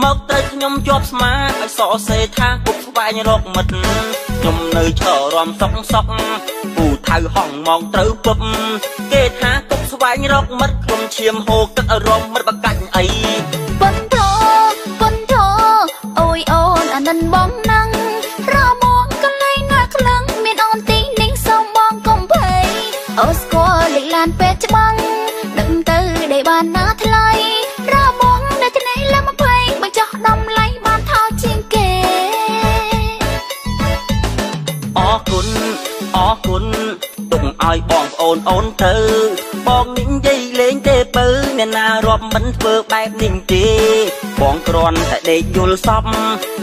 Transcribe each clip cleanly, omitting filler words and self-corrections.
មកត្រូវខ្ញុំជាប់ស្មាឲ្យសរសេរថាគុកស្វែងរកមិត្តខ្ញុំនៅឈររំសុកពូថៅហងមកត្រូវពប់គេថាគុកស្វែងរកមិត្តខ្ញុំឈាមហូរទឹកឲ្យរំមិត្តបកាច់អីប៉ុនធោអូយអូនអានិនបងណាំងរបងកន្លែងណាខ្លាំងមានអូនទីនេះសូមបងកុំភ័យអូស្គាល់លេខឡានពេទ្យច្បាំងដឹងទៅដែលបានណាថ្លៃរបងនៅទីនេះឡើងមកភ័យបើចោះដំឡៃបានថោជាងគេអរគុណទុកឲ្យបងប្អូនអូនទៅបងនិយាយលេងទេបើអ្នកណារាប់មិនធ្វើបែបនេះទេបងគ្រាន់តែដេកយល់សព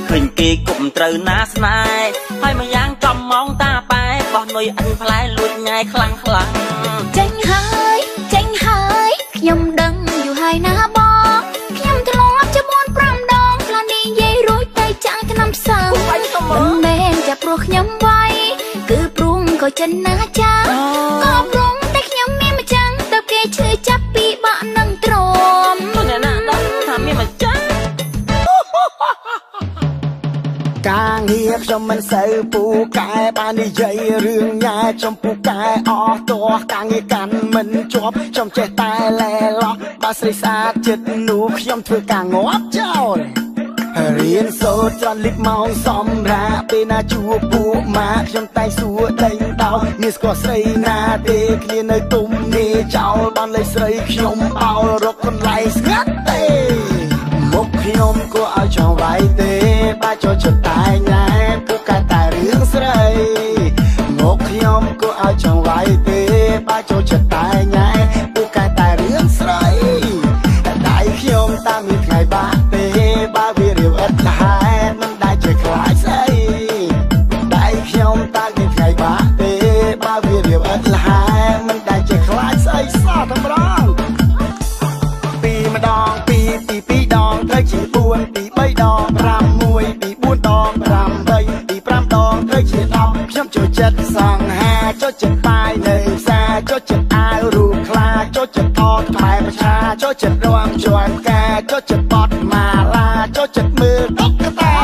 ឃើញគេគុំត្រូវណាស្នេហ៍ហើយមួយយ៉ាងចំម៉ងតាប៉ែបោះនុយអិនផ្លែលួចញ៉ៃខ្លាំងចេញហើយខ្ញុំដឹងយូរហើយណាបងខ្ញុំធ្លាប់ជា4 5ដងផ្លានិយាយរួចតែចាក់ឆ្នាំផ្សាមិនមែនតែព្រោះខ្ញុំវាយគឺព្រួងក៏ចិនណាចាក៏ព្រួងតែខ្ញុំមានម្ចាំងទៅគេឈឺចាប់ពីបាក់នឹងទ្រាំអ្នកណាដឹងថាមានម្ចាំងការងារខ្ញុំមិនសូវពូកែបាននិយាយរឿងញ៉ែចំពូកែអស់តោះការងារកាន់មិនជាប់ខ្ញុំចេះតែលែឡោះបើស្រីស្អាតចិត្តនោះខ្ញុំធ្វើការងាប់ចោលរៀនសូត្រច្រើនលិបម៉ោងសម្រាប់ពេលណាជួបពូម៉ាខ្ញុំតែសួរដេញដោមានស្គាល់ស្រីណាទេគ្នានៅទុំនេះចោលបានលេខស្រីខ្ញុំបោលរកកន្លែងស្ងាត់ទេមុខខ្ញុំក៏ឲ្យចង់វាយទេបើចូលចិត្តតែញ៉ែពូកែតែរឿងស្រីមុខខ្ញុំក៏ឲ្យចង់វាយទេបើចូលចិត្តតែញ៉ែពូកែតែរឿងស្រីដៃខ្ញុំតាមានថ្ងៃបាក់ទេបើវារៀបឥតលហែមិនដែលជាខ្លាចស្អីដៃខ្ញុំតាមានថ្ងៃបាក់ទេបើវារៀបឥតលហែមិនដែលជាខ្លាចស្អីសោះតម្រង់ពីម្ដងពី2ដងត្រូវជា4ពី3ដង5 1ពី4ដង8ពី5ដងត្រូវជា10ខ្ញុំចូលចិត្តសង្ហាចូលចិត្តបាយនៅផ្សារចូលចិត្តអាវរូបខ្លាចូលចិត្តថតក្បែរប្រឆាចូលចិត្តរំជាន់ការចូលចិត្តបត់ម៉ាឡាចូលចិត្តមើលតុក្កតា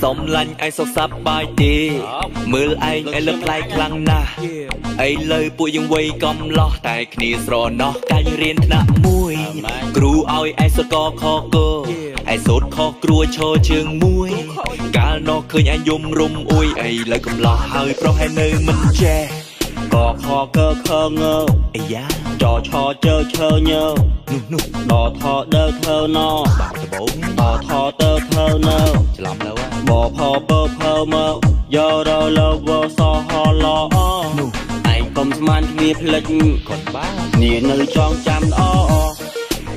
សុំឡាញ់ឯងសុខសប្បាយទេមើលឯងឥឡូវប្លែកខ្លាំងណាស់ឥឡូវពួកយើងវ័យកំឡោះតែគ្នាស្រណោះកាយរៀនថ្នាក់មួយគ្រូឲ្យឯងសុតកខកឯងសូត្រខុសគ្រួឈរជើងមួយកាលនោះឃើញឯងយំរុំអួយឥឡូវកំឡោះហើយប្រុសឯងនៅមិនចេះកខកខងអាយ៉ាចឆជើឈើញើនោះដថដើធ្វើណបាក់ដបងដថទៅធ្វើណច្រឡំទៅបផពើមកយករលវសហឡនោះឯងកុំស្មានគ្នាផ្លិចគាត់បាគ្នានៅចងចាំល្អ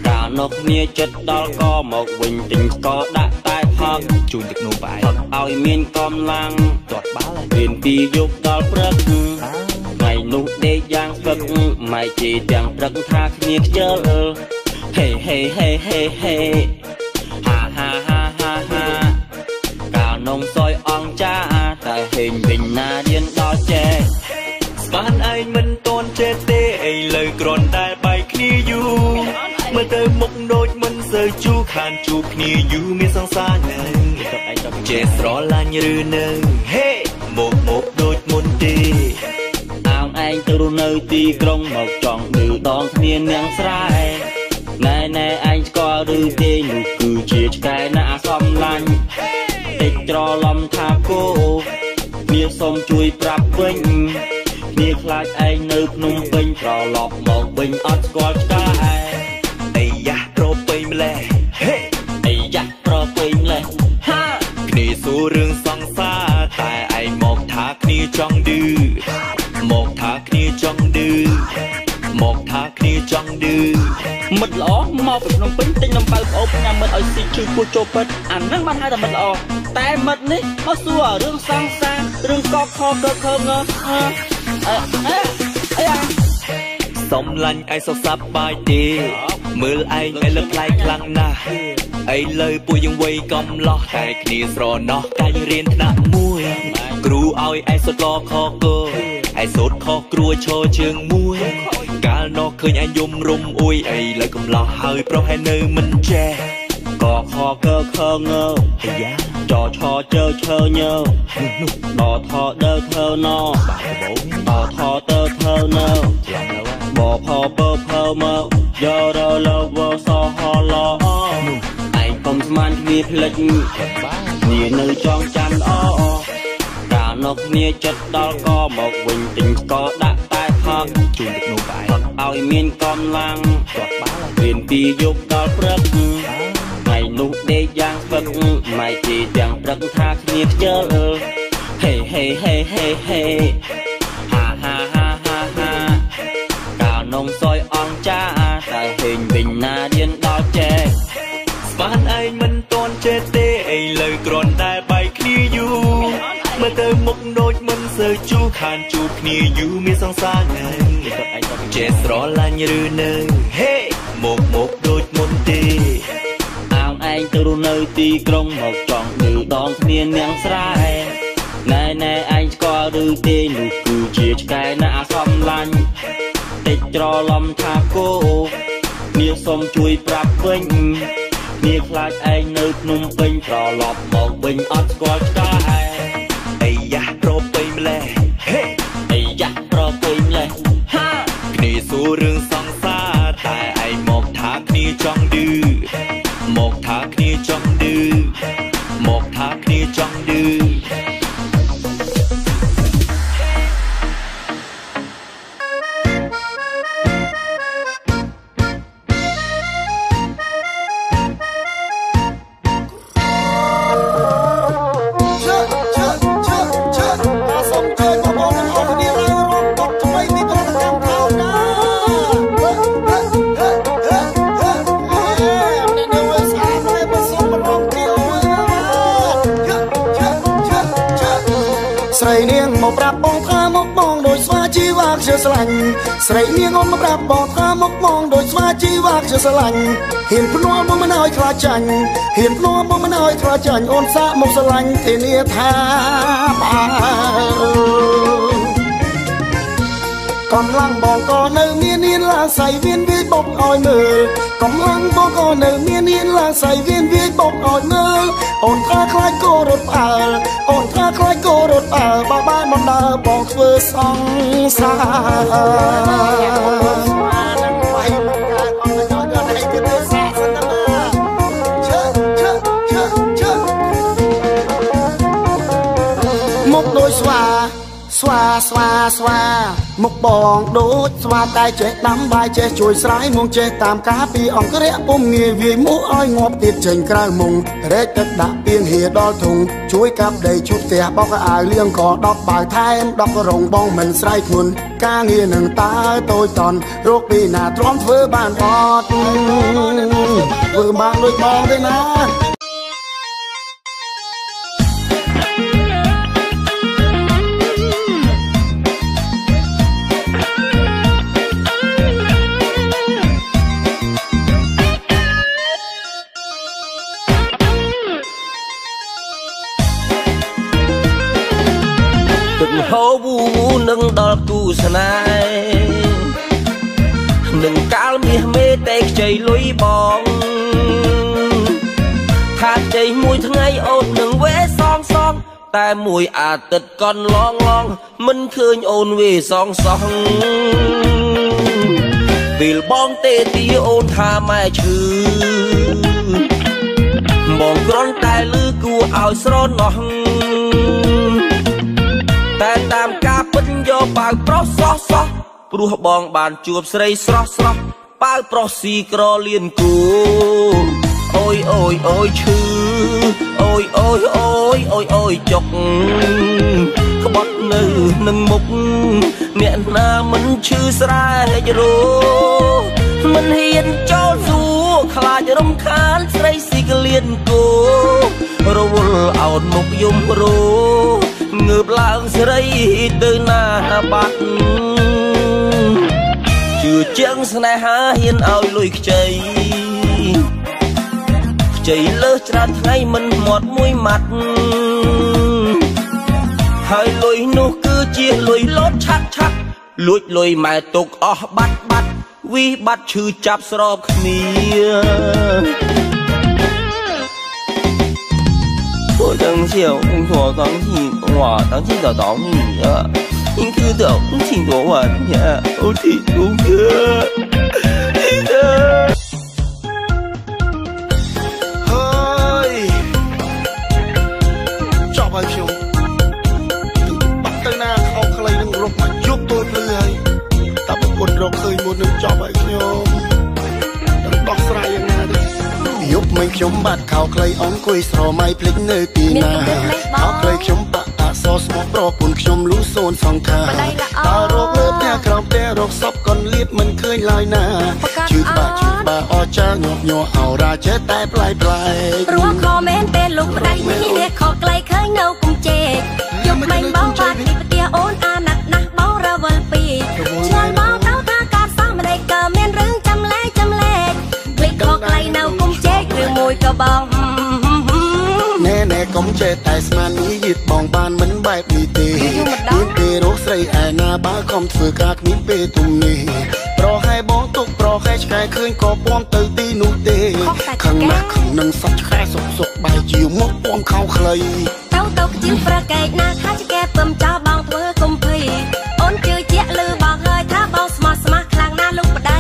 កាលនោះគ្នាចិត្តដល់ក៏មកវិញទិញស្ករដាក់តែផឹកជូនទឹកនោមបែរឲ្យមានកម្លាំងទាត់បាល់រៀនពីយប់ដល់ព្រឹកថ្ងៃនោះដេកយ៉ាងស្ពឹកម៉ែជេរទាំងព្រឹកថាគ្នាខ្ជិលហេហេហាកាលនំសយអងចាតែហេងវិញណារៀនដល់ចេះស្មានឯងមិនតន់ចេះទេឥឡូវគ្រាន់តែបែកគ្នាយូរមើលទៅមុខដូចមិនសូវជូរខានជួបគ្នាយូរមានសង្សារនៅចេះស្រឡាញ់ឬនៅហេមកដូចមុនទេអោងឯងទៅរស់នៅទីក្រុងមកចង់ឌឺដងគ្នានាងស្រែណែឯងស្គាល់ឬទេនោះគឺជាឆ្កែណាសំឡាញ់តិចច្រឡំថាគោគ្នាសូមជួយប្រាប់វិញគ្នាខ្លាចឯងនៅភ្នំពេញត្រឡប់មកវិញអត់ស្គាល់ឆ្កែអាយ៉ាប្រពៃម្លេះហេអាយ៉ាប្រពៃម្លេះហាគ្នាសួររឿងសង្សារតែឯងមកថាគ្នា ឌឺមិត្តល្អមកពីភ្នំពេញទិញនំប៉ៅប្អូនញ៉ាំមិត្តឲ្យស៊ីជឿពោះចូលពិតអាហ្នឹងបានហៅថាមិត្តល្អតែមិត្តនេះមកសួររឿងសង្សាររឿងកកខកខងសុំឡាញ់ឯសុខសប្បាយទេមើលឯងឥឡូវប្លែកខ្លាំងណាស់ឥឡូវពួកយើងវ័យកំឡោះតែគ្នាស្រណោះកាយរៀនថ្នាក់មួយគ្រូឲ្យឯសុទ្ធកខកឯសុទ្ធខកគ្រួឈរជើងមួយកាលនោះឃើញឯងយំរុំអួយឥឡូវកំឡោះហើយប្រុសឯនៅមិនចេះកខកខងចឆជើឈើញើដថដើធើណដថទៅធើណបផពើផើមកយករលវសហឡឯងកុំស្មានគ្នាផ្លិចគ្នានៅចងចាំល្អកាលនោះគ្នាចិត្តដល់ក៏មកវិញទិញក៏ដាក់តែផឹកជូនទឹកនោមបាយឲ្យមានកម្លាំងគាត់បាល់រៀនពីយប់ដល់ព្រឹកថ្ងៃនោះដេកយ៉ាងស្ពឹកម៉ែជីទាំងព្រឹកថាគ្នាខ្ជិលហេហេហេហេហេហាហាហាហាហាកាលនំសយអងចាតែហេងវិញណារៀនដល់ចេះស្មានឯងមិនតន់ចេះទេឥឡូវគ្រាន់តែបែកគ្នាយូរមើលទៅមុខដូចមិនសូវជូរខានជួបគ្នាយូរមានសង្សារថ្ងៃចេះស្រឡាញ់ឬនៅហេមកដូចមុនទេឯងទៅរស់នៅទីក្រុងមកចង់ឌឺដងគ្នានាងស្រែណែឯងស្គាល់ឬទេនោះគឺជាឆ្កែណាសំឡាញ់តិចច្រឡំថាគោគ្នាសុំជួយប្រាប់វិញគ្នាខ្លាចឯងនៅភ្នំពេញត្រឡប់មកវិញអត់ស្គាល់ឆ្កែអីយ៉ាប្រពេញម្លេះហេអីយ៉ាប្រពេញម្លេះហាគ្នាសួររឿងសង្សារតែឯងមកថាគ្នាចង់ឌឺមកថាគ្នាចង់ឌឺមកថាគ្នាចង់ឌឺស្រីនាងមកប្រាប់បងថាមកបងដោយស្វាជីវ៉ាខ្ជិលស្រឡាញ់ស្រីនាងមកប្រាប់បងថាមកបងដោយស្វាជីវ៉ាខ្ជិលស្រឡាញ់ហ៊ានភ្នាល់បងមិនឲ្យខ្លាចចាញ់ហ៊ានភ្នាល់បងមិនឲ្យខ្លាចចាញ់អូនសាកមកស្រឡាញ់ធានាថាកម្លាំងបងក៏នៅមាននាងឡើងសៃវៀនវាយបុកឲ្យមើលកម្លាំងបងក៏នៅមាននាងឡើងសៃវៀនវាយបុកឲ្យមើលអូនថាខ្លាចគោរត់ផ្អើលអូនថាខ្លាចគោរត់ផ្អើលបើបានមិនដើរបងធ្វើសង្សារមកដោយស្វាមុខបងដូចស្វាតែចេះដាំបាយចេះជួយស្រ័យមុងចេះតាមការពីអង្គរៈពុំងាយវាយមុខឲ្យងាប់ទៀតចេញក្រៅមុងរែកទឹកដាក់ពីងហៀដល់ធុងជួយកាប់ដីជូតផ្ទះបោកអាវលៀងក៏ដប់បាវថែមដប់រងបងមិនស្រ័យធ្ងន់ការងារនឹងតើតូចតន់រកពីណាទ្រាំធ្វើបានអត់ធ្វើបានដូចបងទេណាហូវនឹងដល់គូស្នេហ៍នឹងកាលមាសមេតែខ្ចីលុយបងថាជ័យមួយថ្ងៃអូននឹងវេសងតែមួយអាទិត្យកន់ឡងមិនឃើញអូនវេសងពេលបងទេទីអូនថាម៉ែឈឺបងគ្រាន់តែលឺគួរឲ្យស្រណោះតែតាមការពិតយកប៉ៅប្រុសសោះព្រោះបងបានជួបស្រីស្រស់ប៉ៅប្រុសស៊ីក្រលៀនគូអូយឈឺអូយចុកក្បត់នៅនឹងមុខអ្នកណាមិនឈឺស្រែករោមិន រៀនចូលសួរខ្លាចរំខានស្រីស៊ីកលៀនគោរវល់អោនមុខយំរោងើបឡើងស្រីទៅណាបាត់ជឿជាងស្នេហាហ៊ានឲ្យលុយខ្ចីខ្ចីលើសច្រើនថ្ងៃមិនមាត់មួយម៉ាត់ហើយលុយនោះគឺជាលុយលោតឆាត់ឆាត់លួចលុយម៉ែទុកអស់បាត់បាត់វិបាត់ឈឺចាប់ស្របគ្នា我等下我当起我当起找到你啊应该的挺多晚呀我挺多个ហើយចប់ហើយខ្ញុំបាត់ទៅណាខោខ្លីនឹងរកមកយប់ទល់ព្រឹកហើយតែប្រពន្ធរកឃើញមុននឹងចប់ហើយខ្ញុំនឹងដោះស្រាយយ៉ាងណាទេយប់មិញខ្ញុំបាត់ខោខ្លីអង្គុយស្រមៃភ្លេចនៅទីណាខោខ្លីខ្ញុំបាក់អសស្មោះប្រពន្ធខ្ញុំលូសូនសងខាតើរកលើផ្ទះក្រោមផ្ទះរកសពកុនលៀបមិនឃើញឡើយណាជឿបាអចាញាប់ញ័រអោរាចេះតែប្លែកព្រោះខមមែនពេលលោកប្តីនេះខកខ្លីឃើញនៅគុំជេកយប់មិញបងបាត់ពីផ្ទះអូនអាណិតណាស់បងរវល់ពីឆ្លើយបងទៅថាការសោះម្ដេចក៏មានរឿងចាំលែកភ្លេចខកខ្លីនៅគុំជេកឬមួយក៏បងណែកុំចេះតែស្មាននេះយឺតបងបានមិនបែបនេះទេមានទេរកស្រីឯណាបើខំធ្វើការគ្មានពេលទុំនេះប្រហែលបងទុកប្រហែលឆ្កែឃើញក៏ពំទៅទីនោះទេខឹងណាស់ខឹងនឹងសាច់ឆ្កែសុកបែរជាមកពំខោខ្លីទៅជាប្រកែកណាថាឆ្កែពំចោលបងធ្វើកុំភ័យអូនជឿជាក់លឺបងហើយថាបងស្មោះខ្លាំងណាស់លោកប្តី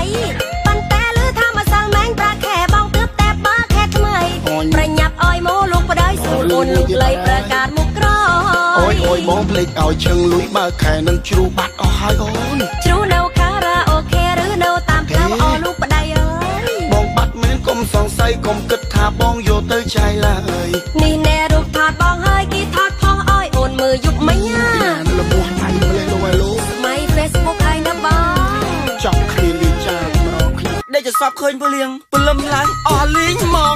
ប៉ុន្តែលឺថាម្សិលមិញប្រាខែបងទើបតែបើខែថ្មីប្រញាប់អោយមកលោកប្តីសួរអូនលោកលៃប្រកាសមុខក្រអូយបងភ្លេចឲ្យឈឹងលុយបើខែនឹងជ្រូបាត់អស់ហើយអូនជ្រូនៅខារ៉ាអូខេឬនៅតាមផ្លូវអូលោកប្តីអើយបងបាត់មែនកុំសង្ស័យកុំគិតថាបងយកទៅចាយឡើយនេះណែរូបថតបងហើយគេថតផងឲ្យអូនមើលយប់មិញណាលពោះថៃម្លេះលោកម៉ៃ Facebook ហើយណាបងចង់គ្នាលីចាម្ដងគ្នាដេកจะសពឃើញពលៀងពលឹមឡើងអស់លីងហ្មង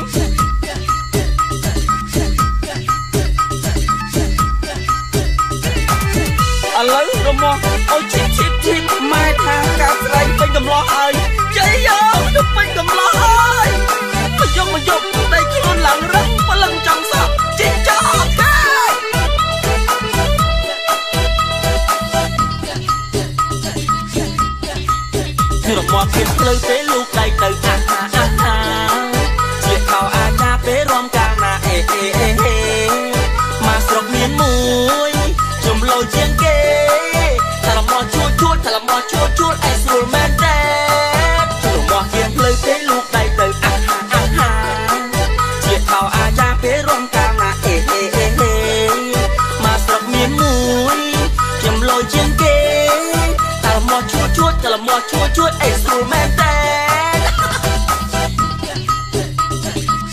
ឥឡូវរមាស់អូឈីបម៉ែថាកាស្រីពេញកំឡោះហើយជ័យយោទៅពេញកំឡោះហើយមកយកដៃខ្លួនឡើងរឹងពលឹងចង់សក់ជីចោលកាយរមាស់ទៀតផ្លូវពេលលោកដៃទៅអាជាខោអាណាពេលរំកាលណាអេមកស្រុកមានមួយចំលោជាងគេថាលំអជួតអេស្រួលមែនទេរមាស់ទៀតផ្លូវពេលលោកដៃទៅអាជាខោអាយ៉ាពេលរំកាលណាអេមកស្រុកមានមួយចំលោជាងគេថាលំអជួតអេស្រួលមែនទេ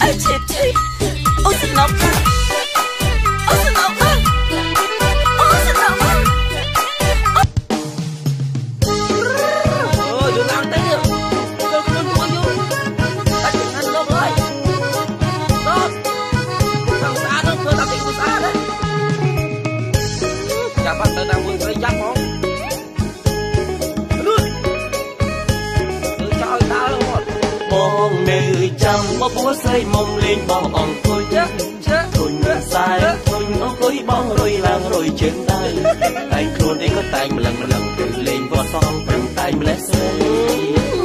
អេឈីអូស្នប់មកបួស្រីមុំលេងបងអង្គុយធុញសាយធុញអង្គុយបងរុយឡើងរុយជើងដៃតែងខ្លួនអីក៏តែងម្លឹងទៅលេងវត្តសំប្រឹងតែងម្លេះស្រី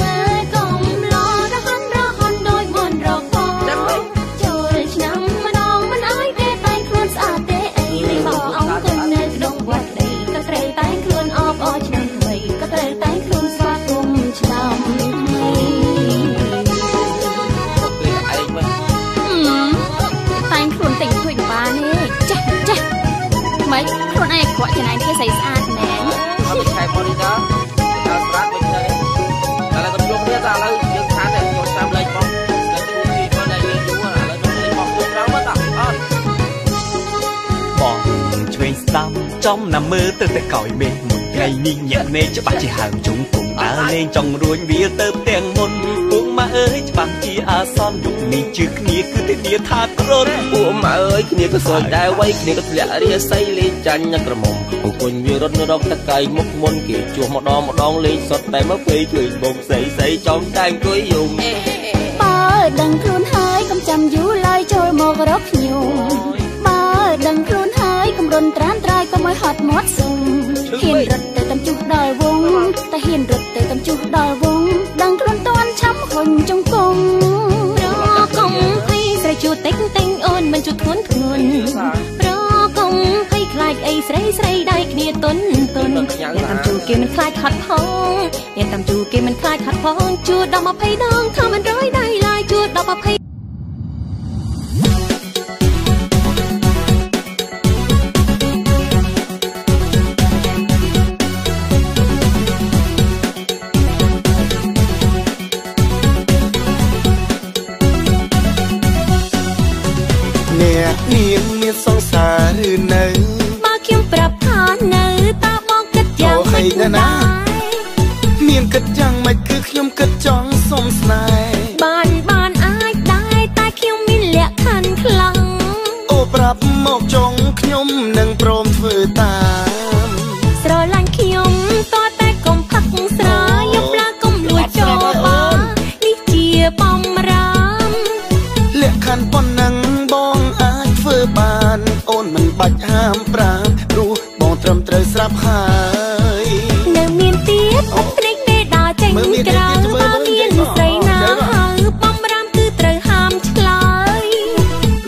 ម៉ែកុំឡរហន់ដោយមុនរកបងចូលឆ្នាំម្ដងមិនអើយទេតែងខ្លួនស្អាតទេអីបងអង្គុយនៅក្នុងវត្តដីក៏ត្រូវតែងខ្លួនអបអរឆ្នាំថ្មីក៏ត្រូវតែងខ្លួនស្វាគមន៍ឆ្នាំម៉េចខ្លួនឯងខ្វក់ចំណាយគេស្អីស្អាតណែអត់ខែបងនេះដល់ស្រាត់វិញទៅតែឡើយក៏យកគ្នាតែឥឡូវយើងខានតែចូលតាមលេខបងតែទូទីគាត់តែយើងយូរឥឡូវខ្ញុំលេខបងពុកដល់មកដល់អត់បងឆ្វេងស្ដាំចំណាំមើលទៅតែកោយមេមួយថ្ងៃនេះញាក់នេច្បាស់ជាហើមជុំពុំដើរលេងចង់រួញវាទៅទាំងមុនពុំ អើយច្បាស់ជាអាសន្នយុគនេះជឿគ្នាគឺតែគ្នាថាក្រនពួកម៉ែអើយគ្នាក៏សួយដែរវៃគ្នាក៏ធ្លាក់រាសីលេងចាញ់ក្រមុំអង្គុញវារត់រកតកៃមុខមុនគេជួសម្ដងលេងសតតែមកពេលជួយបងស្អីចំតែអង្គុយយំបើដឹងខ្លួនហើយកុំចាំយូរឡើយចូលមករកខ្ញុំបើដឹងខ្លួនហើយកុំរុនត្រានត្រាយកុំឲ្យហត់មាត់សុំហ៊ានរត់ទៅតាមជុះដល់វងតែហ៊ានរត់ទៅតាមជុះដល់វងដឹងខ្លួនតន់ឆាំខុញចង្គង់រកុំភ័យស្រីជួតិចតិចអូនមិនជួធ្ងន់ធ្ងន់រកុំភ័យខ្លាចអីស្រីដៃគ្នាទុនអ្នកតាមជួគេមិនខ្លាចខាត់ផងអ្នកតាមជួគេមិនខ្លាចខាត់ផងជួដល់20ដងថាមិនរយដៃឡើយជួដល់20មានសង្សារឬនៅបើខ្ញុំប្រាប់ថានៅតើបងគិតយ៉ាងម៉េចណាមានគិតយ៉ាងម៉េចគឺខ្ញុំគិតចង់សុំស្នេហ៍បានអាចដែរតែខ្ញុំមានលក្ខខណ្ឌខ្លាំងអូប្រាប់មកចង់ខ្ញុំនឹងព្រមធ្វើតាមស្រឡាញ់ខ្ញុំតតែកុំផឹកស្រាយប់ឡាកុំលួចចូលបានេះជាបំរាមលក្ខខណ្ឌប៉ុណ្ណឹងបងអាចធ្វើបានអូនមិនបាច់ហាមប្រាមព្រោះបងត្រឹមត្រូវស្រាប់ហើយនៅមានទៀតភ្នែកទេដើរចេញក្រៅបើមានស្រីណាហៅបំរាមគឺត្រូវហាមឆ្លើយ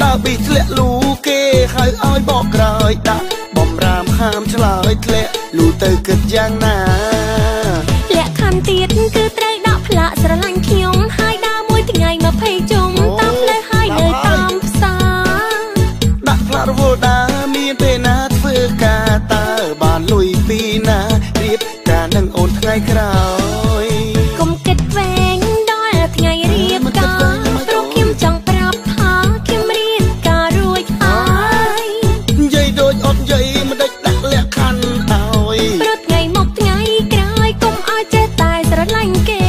ដើរពីធ្លាក់លូគេហៅឲ្យបកក្រោយដាក់បំរាមហាមឆ្លើយធ្លាក់លូទៅគិតយ៉ាងណាលក្ខខណ្ឌទៀតគឺត្រូវដាក់ផ្លាកស្រឡាញ់ខ្ញុំហើយដើរមួយថ្ងៃ20ជុំតាមផ្លូវហើយនៅតាមផ្សារដាក់ផ្លាករវល់ដើរមានពេលណាធ្វើការតើបានលុយពីណារៀបការនឹងអូនថ្ងៃក្រោយកុំគិតវែងដល់ថ្ងៃរៀបការព្រោះខ្ញុំចង់ប្រាប់ថាខ្ញុំរៀបការរួចហើយនិយាយដូចអត់និយាយមិនដេចដាក់លក្ខខណ្ឌឲ្យព្រោះថ្ងៃមកថ្ងៃក្រោយកុំឲ្យចេះតែស្រឡាញ់គេ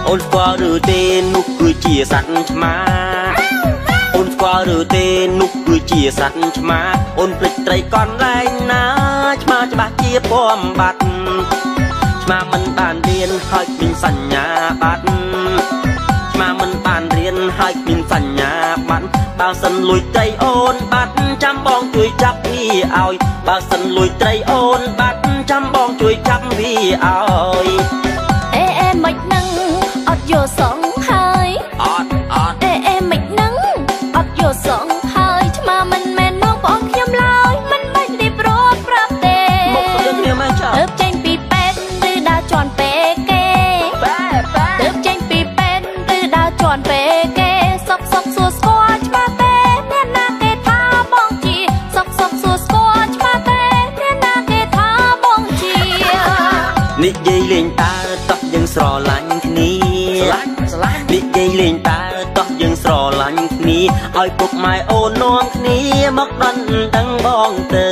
អូនស្គាល់ឬទេនោះគឺជាសត្វឆ្មាអូនស្គាល់ឬទេនោះគឺជាសត្វឆ្មាអូនភ្លេចត្រីកនលែងណាឆ្មាច្បាស់ជាពំបាត់ឆ្មាមិនបានរៀនហើយគ្មានសញ្ញាបត្រឆ្មាមិនបានរៀនហើយគ្មានសញ្ញាបត្របើសិនលួចត្រីអូនបាត់ចាំបងជួយចាប់វាឲ្យបើសិនលួចត្រីអូនបាត់ចាំបងជួយចាប់វាឲ្យអេមិននឹងអត់យកសងហើយអត់អេមិននឹងអត់យកសងហើយឆ្មាមិនមែនបងបងខ្ញុំឡើយមិនបាច់រៀបរាប់ប្រាប់ទេមកទៅគ្នាមកចាទើបចេញពីពេទ្យឬដើរជន់ពេគេទើបចេញពីពេទ្យឬដើរជន់ពេគេសុកសួរស្គាល់ឆ្មាទេអ្នកណាគេថាបងជាសុកសួរស្គាល់ឆ្មាទេអ្នកណាគេថាបងជានិយាយលេងតើតោះយើងស្រឡាញ់គ្នានិយាយលេងតើតោះយើងស្រឡាញ់គ្នាឲ្យពុកម៉ែអូននាំគ្នាមកដណ្ដឹងបងទៅ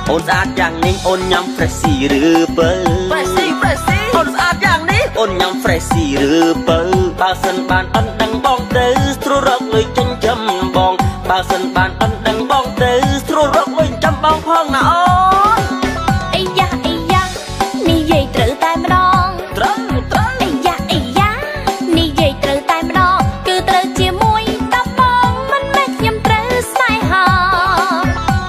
អូនស្អាតយ៉ាងនេះអូនញ៉ាំ Freshy ឬពៅ Freshy អូនស្អាតយ៉ាងនេះអូនញ៉ាំ Freshy ឬពៅបើសិនបានដណ្ដឹងបងទៅស្រួលរកលុយចិញ្ចឹមបងបើសិនបានដណ្ដឹងបងទៅស្រួលរកលុយចិញ្ចឹមបងផងណាអូនអីយ៉ានិយាយត្រូវតែម្ដងត្រូវអីយ៉ានិយាយត្រូវតែម្ដងគឺត្រូវជាមួយតំបងមិនមែនខ្ញុំត្រូវស្នេហា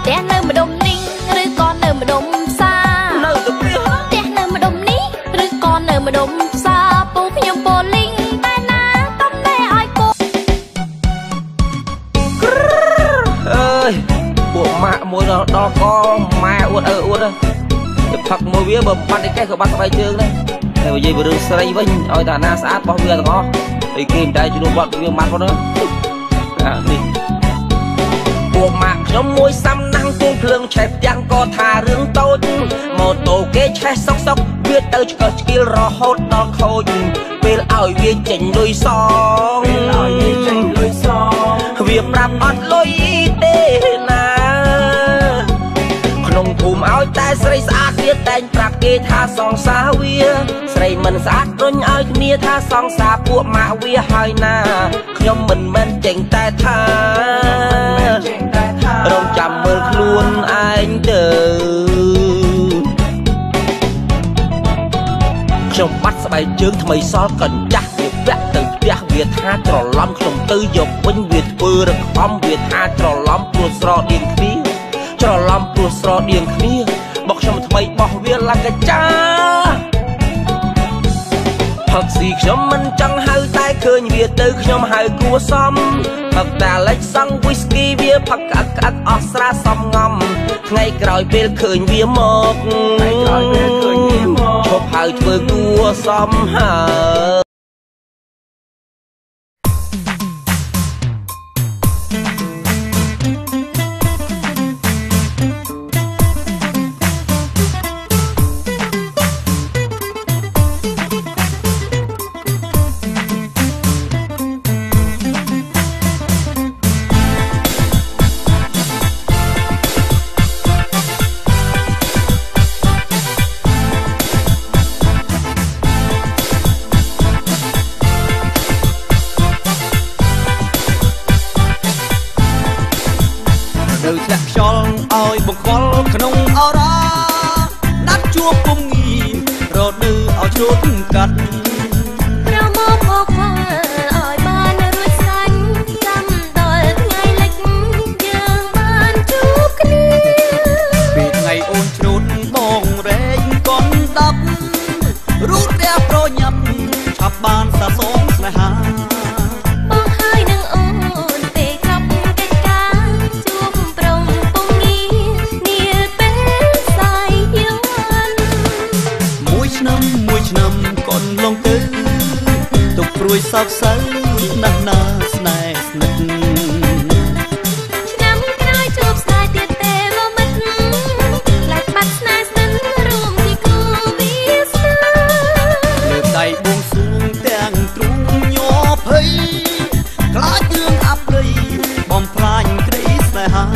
ផ្ទះនៅម្ដុំនេះឬក៏នៅម្ដុំផ្សារនៅទៅពីផ្ទះនៅម្ដុំនេះឬក៏នៅម្ដុំផ្សារពូខ្ញុំប៉ូលីងតែណាតំណែឲ្យពូអើយពួកម៉ាក់មួយដល់កម៉ែអួតទៅផឹកមួយវាបើបាត់ឯកេះក៏បាត់ស្បែកជើងដែរ តែនិយាយពីរឿងស្រីវិញឲ្យតាណាស្អាតរបស់វាទាំងអស់ហើយគេមិនដែលជំនួសបាត់វាម៉ាត់ផងណានេះពួកម៉ាក់ខ្ញុំមួយសាំណាំងគង់ភ្លើងឆេះទាំងក៏ថារឿងតូចម៉ូតូគេឆេះសុកវាទៅឆ្កឹះឆ្កៀលរហូតដល់ខូចពេលឲ្យវាចេញលុយសងវាប្រាប់អត់លុយទេណាក្នុងភូមិឲ្យតែស្រីស្អាតវាតែងប្រាប់គេថាសងសាវាស្រីមិនស្អាតរុញឲ្យគ្នាថាសងសាពួកម៉ាក់វាហើយណាខ្ញុំមិនមែនចេញតែថារងចាំមើលខ្លួនឯងទៅខ្ញុំបាត់ស្បែកជើងថ្មីសល់កញ្ចាស់វាពាក់ទៅផ្ទះវាថាច្រឡំខ្ញុំទៅយកវិញវាធ្វើរខំវាថាច្រឡំព្រោះស្រដៀងគ្នាច្រឡំព្រោះស្រដៀងគ្នាមកខ្ញុំថ្មីបោះវាឡើងកញ្ចាផឹកស៊ីខ្ញុំមិនចង់ហៅតែឃើញវាទៅខ្ញុំហៅគួសមផឹកតែលិចសង់វីស្គីវាផឹកក្អឹកអស់ស្រាសំងំថ្ងៃក្រោយពេលឃើញវាមកឈប់ហៅធ្វើគួសមហើយឲ្យបង្កល់ក្នុងអរ៉ាដាច់ជួបពុំងីរត់នៅឲ្យជ្រូតកាត់ប្រមកបកឲ្យបានរួចសាច់ចាំដល់ថ្ងៃលិចយើងបានជួបគ្នាពីថ្ងៃអូនជ្រូតបងរែងកូន10រូតរះប្រញាប់ឆាប់បានសាសងស្នេហាបងហើយនឹងអូនទេគ្រប់កិច្ចការជួបប្រងឆ្នាំកូនលងទៅទុកព្រួយសោកសៅណាស់ណាស្នេហ៍ស្និទ្ធឆ្នាំក្រោយជួបស្នេហ៍ទៀតទេមកមិត្តខ្លាចបាត់ស្នេហ៍ស្និទ្ធរួមជាគូវាសនាលើកដៃបួងសួងទាំងទ្រូងញ័រភ័យខ្លាចរឿងអាប់លុយបំផ្លាញក្តីស្នេហា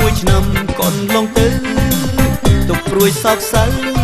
មួយឆ្នាំកូនលងទៅទុកព្រួយសោកសៅ